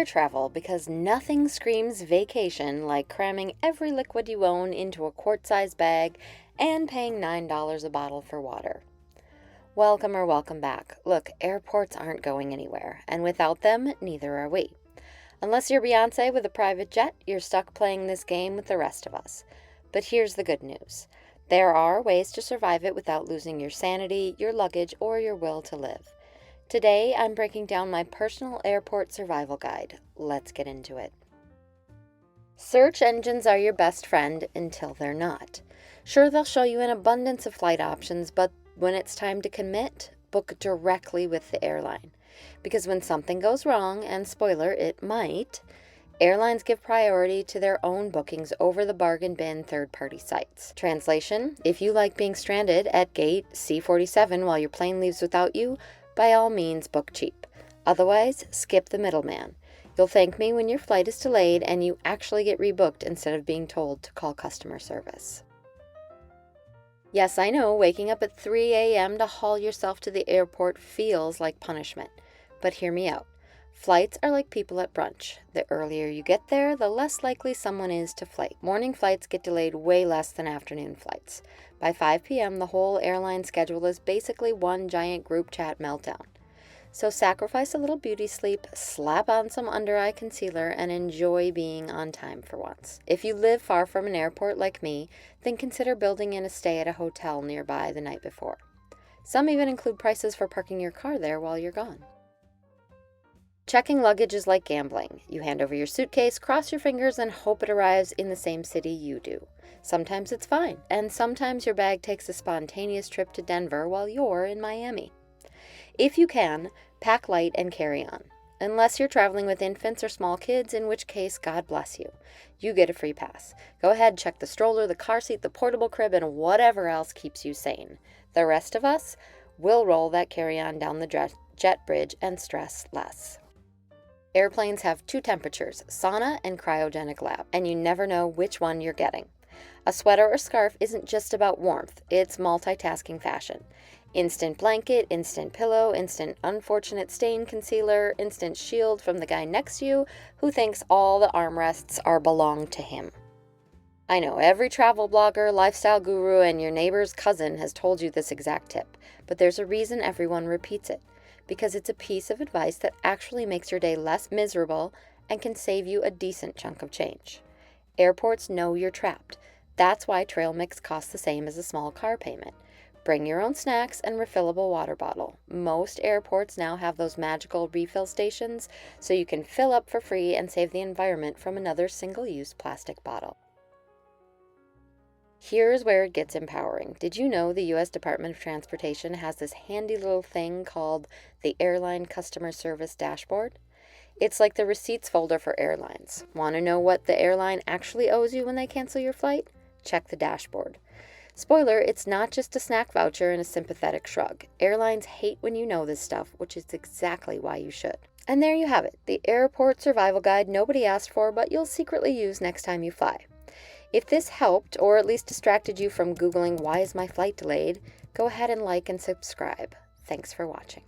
air travel because nothing screams vacation like cramming every liquid you own into a quart-sized bag and paying $9 a bottle for water. Welcome or welcome back. Look, airports aren't going anywhere, and without them, neither are we. Unless you're Beyonce with a private jet, you're stuck playing this game with the rest of us. But here's the good news. There are ways to survive it without losing your sanity, your luggage, or your will to live. Today, I'm breaking down my personal airport survival guide. Let's get into it. Search engines are your best friend until they're not. Sure, they'll show you an abundance of flight options, but when it's time to commit, book directly with the airline. Because when something goes wrong, and spoiler, it might, airlines give priority to their own bookings over the bargain bin third-party sites. Translation: if you like being stranded at gate C47 while your plane leaves without you, by all means book cheap. Otherwise, skip the middleman. You'll thank me when your flight is delayed and you actually get rebooked instead of being told to call customer service. Yes, I know, waking up at 3 a.m. to haul yourself to the airport feels like punishment. But hear me out. Flights are like people at brunch. The earlier you get there, the less likely someone is to flake. Morning flights get delayed way less than afternoon flights. By 5 p.m., the whole airline schedule is basically one giant group chat meltdown. So sacrifice a little beauty sleep, slap on some under-eye concealer, and enjoy being on time for once. If you live far from an airport like me, then consider building in a stay at a hotel nearby the night before. Some even include prices for parking your car there while you're gone. Checking luggage is like gambling. You hand over your suitcase, cross your fingers, and hope it arrives in the same city you do. Sometimes it's fine, and sometimes your bag takes a spontaneous trip to Denver while you're in Miami. If you can, pack light and carry on. Unless you're traveling with infants or small kids, in which case, God bless you. You get a free pass. Go ahead, check the stroller, the car seat, the portable crib, and whatever else keeps you sane. The rest of us will roll that carry-on down the jet bridge and stress less. Airplanes have two temperatures, sauna and cryogenic lab, and you never know which one you're getting. A sweater or scarf isn't just about warmth, it's multitasking fashion. Instant blanket, instant pillow, instant unfortunate stain concealer, instant shield from the guy next to you who thinks all the armrests belong to him. I know every travel blogger, lifestyle guru, and your neighbor's cousin has told you this exact tip, but there's a reason everyone repeats it. Because it's a piece of advice that actually makes your day less miserable and can save you a decent chunk of change. Airports know you're trapped. That's why trail mix costs the same as a small car payment. Bring your own snacks and refillable water bottle. Most airports now have those magical refill stations, so you can fill up for free and save the environment from another single-use plastic bottle. Here's where it gets empowering. Did you know the U.S. Department of Transportation has this handy little thing called the Airline Customer Service Dashboard? It's like the receipts folder for airlines. Want to know what the airline actually owes you when they cancel your flight? Check the dashboard. Spoiler, it's not just a snack voucher and a sympathetic shrug. Airlines hate when you know this stuff, which is exactly why you should. And there you have it, the airport survival guide nobody asked for, but you'll secretly use next time you fly. If this helped, or at least distracted you from Googling, "Why is my flight delayed?" go ahead and like and subscribe. Thanks for watching.